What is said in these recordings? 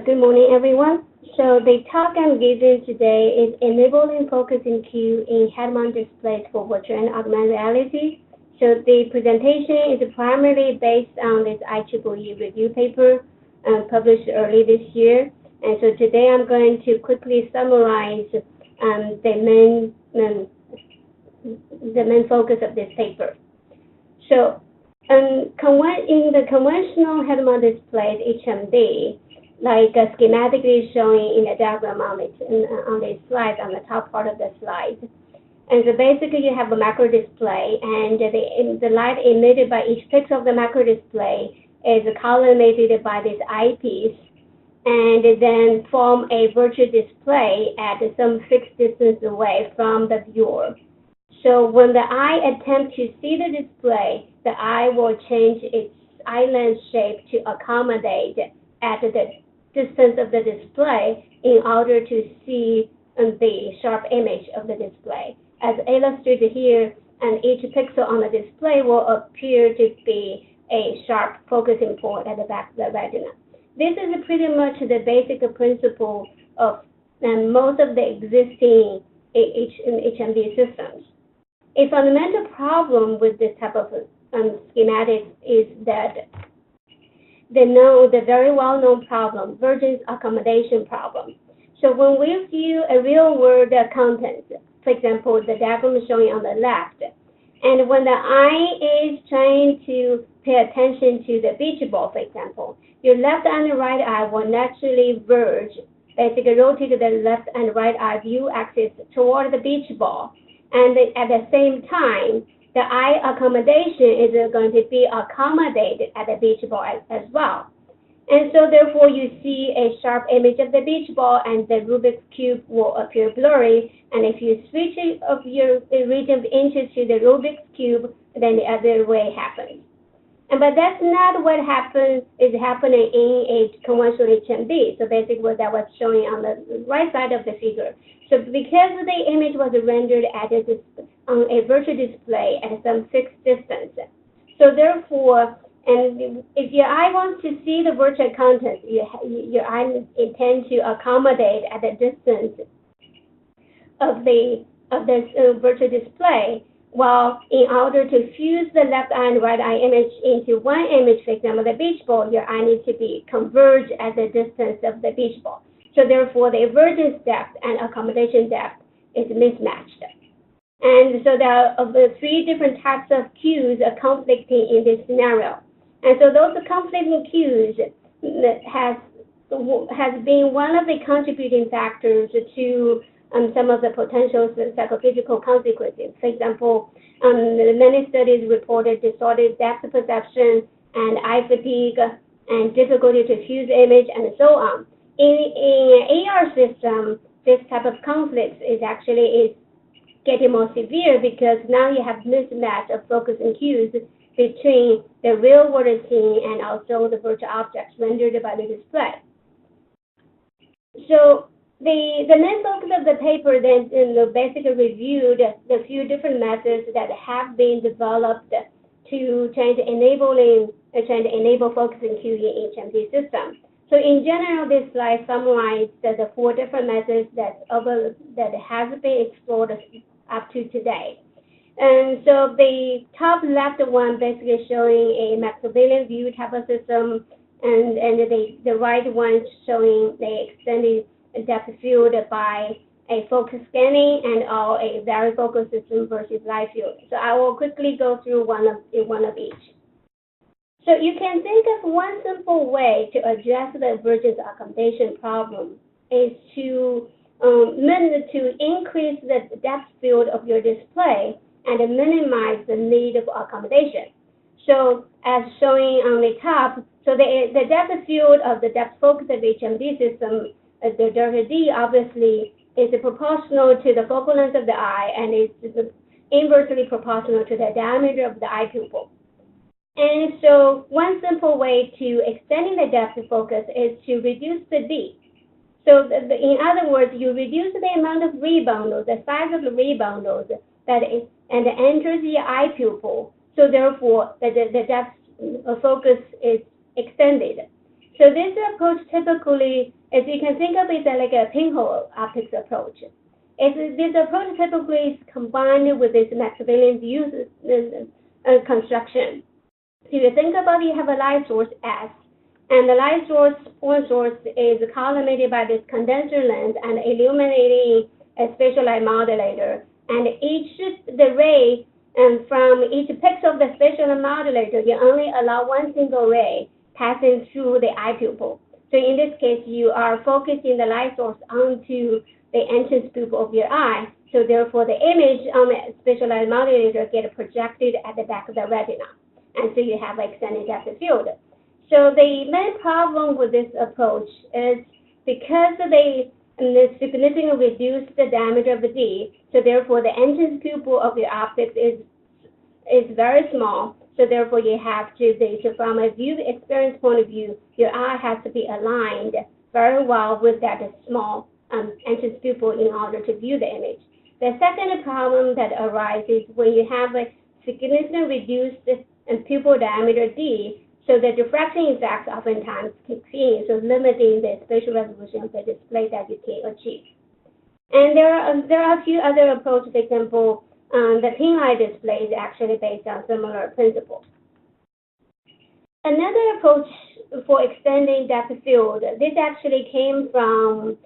Good morning, everyone. So the talk I'm giving today is enabling focusing cue in head-mount displays for virtual and augmented reality. So the presentation is primarily based on this IEEE review paper published early this year. And so today I'm going to quickly summarize the main focus of this paper. So in the conventional head-mount displays, HMD, like schematically showing in the diagram on the slide, on the top part of the slide. And so basically you have a macro display, and the light emitted by each pixel of the macro display is collimated by this eyepiece, and then form a virtual display at some fixed distance away from the viewer. So when the eye attempts to see the display, the eye will change its eye lens shape to accommodate at the distance of the display in order to see the sharp image of the display. As illustrated here, and each pixel on the display will appear to be a sharp focusing point at the back of the retina. This is pretty much the basic principle of most of the existing HMD systems. A fundamental problem with this type of schematics is that the very well-known problem, Convergence accommodation problem. So when we view a real-world content, for example, the diagram showing on the left, and when the eye is trying to pay attention to the beach ball, for example, your left and right eye will naturally verge, basically rotate the left and right eye view axis toward the beach ball. And at the same time, the eye accommodation is going to be accommodated at the beach ball as well. And so therefore you see a sharp image of the beach ball, and the Rubik's Cube will appear blurry. And if you switch of your region of interest to the Rubik's Cube, then the other way happens. But that's not what is happening in a conventional HMD. So basically what that was showing on the right side of the figure. So because the image was rendered on a virtual display at some fixed distance, so therefore, and if your eye wants to see the virtual content, your eye intends to accommodate at the distance of this virtual display. Well, in order to fuse the left eye and right eye image into one image, for example, the beach ball, your eye needs to be converged at the distance of the beach ball. So therefore, the emergence depth and accommodation depth is mismatched. And so there are three different types of cues are conflicting in this scenario. And so those conflicting cues has been one of the contributing factors to some of the potential psychophysical consequences. For example, many studies reported distorted depth perception and eye fatigue and difficulty to fuse image and so on. In AR system, this type of conflict is getting more severe because now you have mismatch of focus and cues between the real world scene and also the virtual objects rendered by the display. So the main focus of the paper then basically reviewed the few different methods that have been developed to try to enable focusing cue in HMD system. So in general, this slide summarized the four different methods that has been explored up to today. And so the top left one basically showing a maximilian view type of system, and the right one showing the extended depth field by a focus scanning and or a varifocal system versus live field. So I will quickly go through one of each. So you can think of one simple way to address the Convergence accommodation problem is to increase the depth field of your display and minimize the need of accommodation. So as showing on the top, so the depth field of the depth focus of HMD system, the delta D obviously is proportional to the focal length of the eye and is inversely proportional to the diameter of the eye pupil. And so one simple way to extending the depth of focus is to reduce the D. So in other words, you reduce the amount of rebound, the size of the rebound that enters the eye pupil. So therefore, the depth of focus is extended. So this approach typically, as you can think of it like a pinhole optics approach. This approach typically is combined with this Maxwellian view construction. So you think about you have a light source S, and the light source point source is collimated by this condenser lens and illuminating a spatial light modulator. And the ray from each pixel of the spatial light modulator, you only allow one single ray passing through the eye pupil. So in this case, you are focusing the light source onto the entrance pupil of your eye. So therefore, the image on the spatial light modulator gets projected at the back of the retina. And so you have extended depth of field. So the main problem with this approach is because they significantly reduce the diameter of the D, so therefore the entrance pupil of your optics is very small. So therefore you have to, from a view experience point of view, your eye has to be aligned very well with that small entrance pupil in order to view the image. The second problem that arises when you have a significantly reduced pupil diameter D, so the diffraction effect oftentimes kicks in, so limiting the spatial resolution of the display that you can achieve. And there are a few other approaches. For example, the pin eye display is actually based on similar principles. Another approach for extending depth of field, this actually came from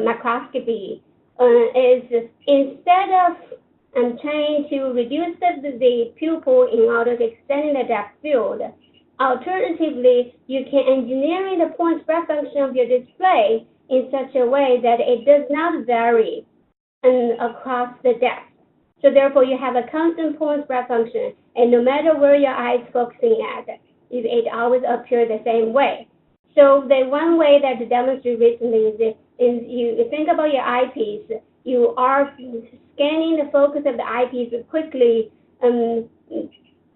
microscopy, is instead of trying to reduce the pupil in order to extend the depth field, alternatively, you can engineer the point spread function of your display in such a way that it does not vary across the depth. So therefore, you have a constant point spread function, and no matter where your eye is focusing at, it always appears the same way. So the one way that to demonstrate recently is you think about your eyepiece, you are scanning the focus of the eyepiece quickly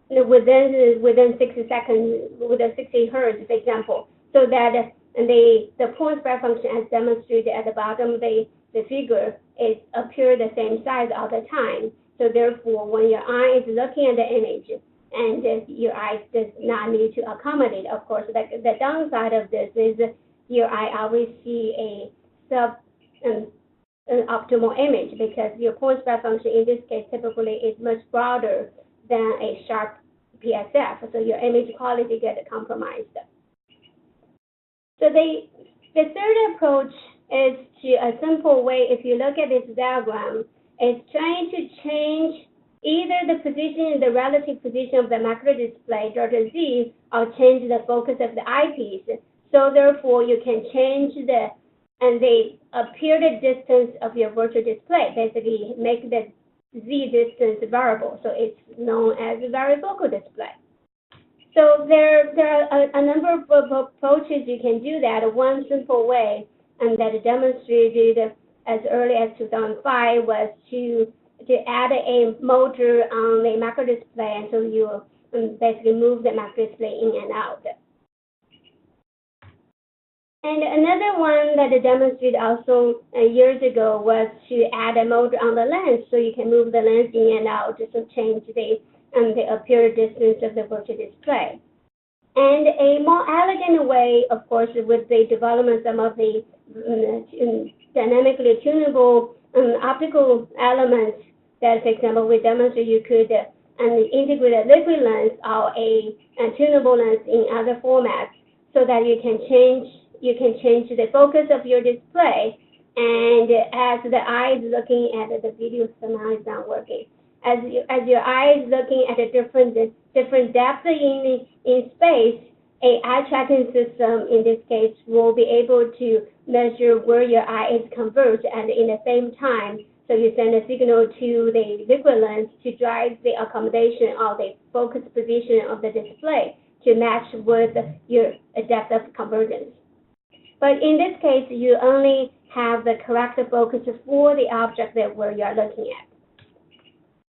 within 60 seconds, within 60 hertz, for example, so that the point spread function as demonstrated at the bottom of the figure is appear the same size all the time. So therefore, when your eye is looking at the image, and your eye does not need to accommodate, of course, the downside of this is your eye always see a an optimal image because your point spread function in this case typically is much broader than a sharp PSF, so your image quality gets compromised. So the third approach is to a simple way, if you look at this diagram, is trying to change either the position, the relative position of the macro display, delta Z, or change the focus of the eyepiece. So therefore, you can change the apparent distance of your virtual display, basically make the Z distance variable. So it's known as a varifocal display. So there are a number of approaches you can do that. One simple way that demonstrated as early as 2005 was to add a motor on the macro display, and so you basically move the macro display in and out. And another one that I demonstrated also years ago was to add a motor on the lens, so you can move the lens in and out to change the apparent distance of the virtual display. And a more elegant way, of course, with the development of some of the dynamically tunable optical elements that, for example, we demonstrate you could integrate a liquid lens or a tunable lens in other formats so that you can change the focus of your display. And as the eye is looking at the video, somehow is not working. As your eye is looking at a different depth in space, a eye tracking system in this case will be able to measure where your eye is converged, and in the same time, so you send a signal to the liquid lens to drive the accommodation of the focus position of the display to match with your depth of convergence. But in this case, you only have the correct focus for the object where you are looking at.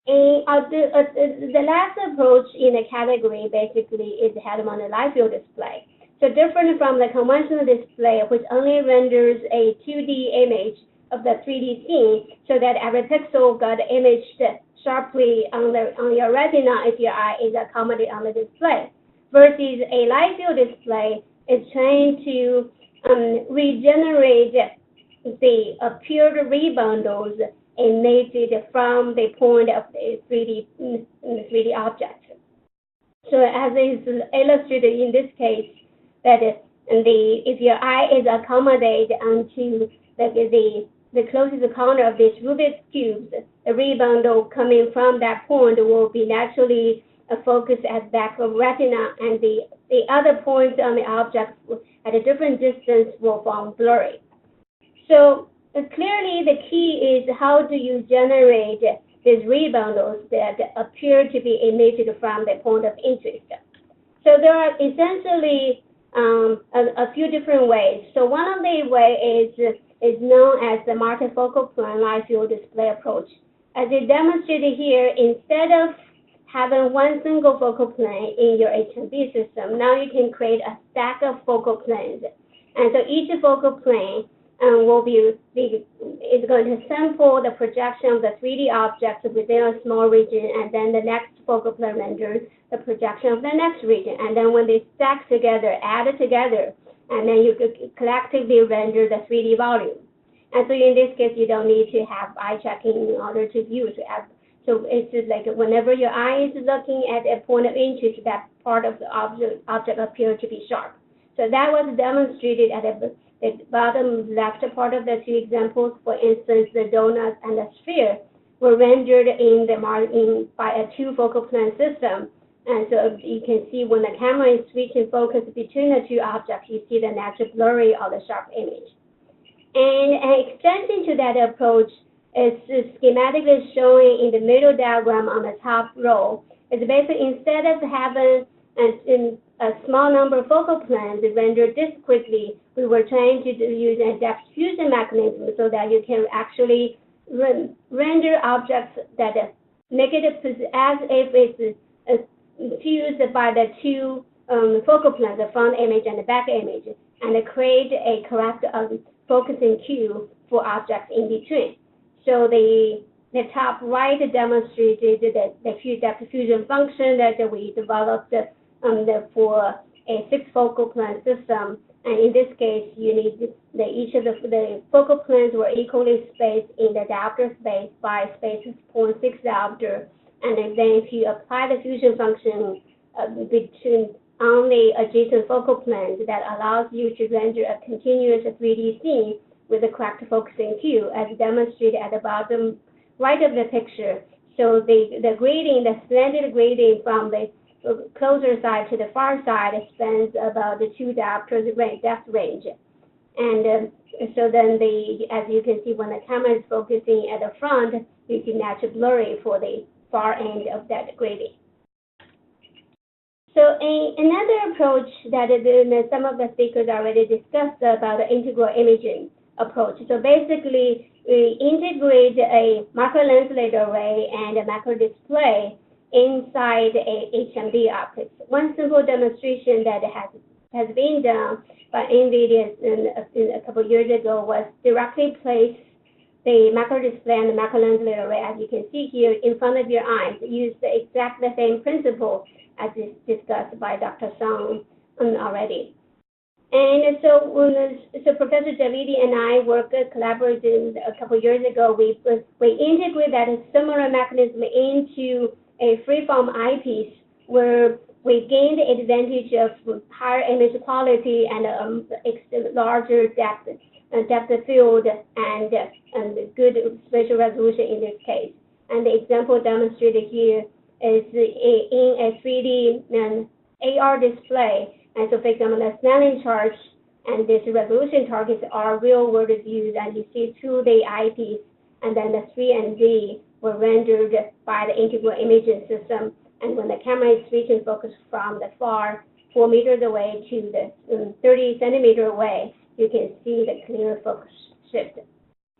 The last approach in the category basically is head-mounted live field display. So different from the conventional display, which only renders a 2D image of the 3D scene, so that every pixel got imaged sharply on your retina if your eye is accommodated on the display. Versus a live field display, is trying to regenerate the appeared rebundles emitted from the point of the 3D object. So as is illustrated in this case, that if your eye is accommodated onto the closest corner of this Rubik's cube, the rebundle coming from that point will be naturally focused at back of retina, and the other points on the object at a different distance will form blurry. So clearly the key is how do you generate these rebundles that appear to be emitted from the point of interest. So there are essentially a few different ways. So one of the ways is known as the multifocal plane live field display approach. As it demonstrated here, instead of having one single focal plane in your HMB system, now you can create a stack of focal planes. And so each focal plane is going to sample the projection of the 3D object within a small region, and then the next focal plane renders the projection of the next region. And then when they stack together, add together, and then you could collectively render the 3D volume. And so in this case, you don't need to have eye tracking in order to view. So it's just like whenever your eye is looking at a point of interest, that part of the object appears to be sharp. So that was demonstrated at the bottom left part of the two examples. For instance, the donut and the sphere were rendered by a two focal plane system. And so you can see when the camera is switching focus between the two objects, you see the natural blurry or the sharp image. And an extension to that approach is schematically showing in the middle diagram on the top row. It's basically instead of having a small number of focal planes rendered discretely, we were trying to use a depth fusion mechanism so that you can actually render objects that make it as if it's fused by the two focal planes, the front image and the back image, and create a correct focusing cue for objects in between. So the top right demonstrated the depth fusion function that we developed for a 6 focal plane system. And in this case, you need each of the focal planes were equally spaced in the diopter space by space of 0.6 diopter. And then if you apply the fusion function between only adjacent focal planes, that allows you to render a continuous 3D scene with the correct focusing cue, as demonstrated at the bottom right of the picture. So the grading, the slanted grading from the closer side to the far side spans about the 2 diopters depth range. And so then as you can see, when the camera is focusing at the front, you see natural blurry for the far end of that grading. So another approach that some of the speakers already discussed about the integral imaging approach. So basically, we integrate a macro lens laser array and a macro display inside a HMD optics. One simple demonstration that has been done by NVIDIA a couple of years ago was directly place the macro display and the macro lens laser array, as you can see here, in front of your eyes. Use exactly the same principle as is discussed by Dr. Song already. And so Professor Javidi and I collaborated a couple of years ago. We integrate that similar mechanism into a freeform eyepiece where we gain the advantage of higher image quality and larger depth of field and good spatial resolution in this case. And the example demonstrated here is in a 3D AR display. And so, for example, the Snelling chart and this resolution targets are real-world views, and you see through the eyepiece, and then the 3 and Z were rendered by the integral imaging system. And when the camera is switching focus from the far 4 meters away to the 30 centimeter away, you can see the clear focus shift.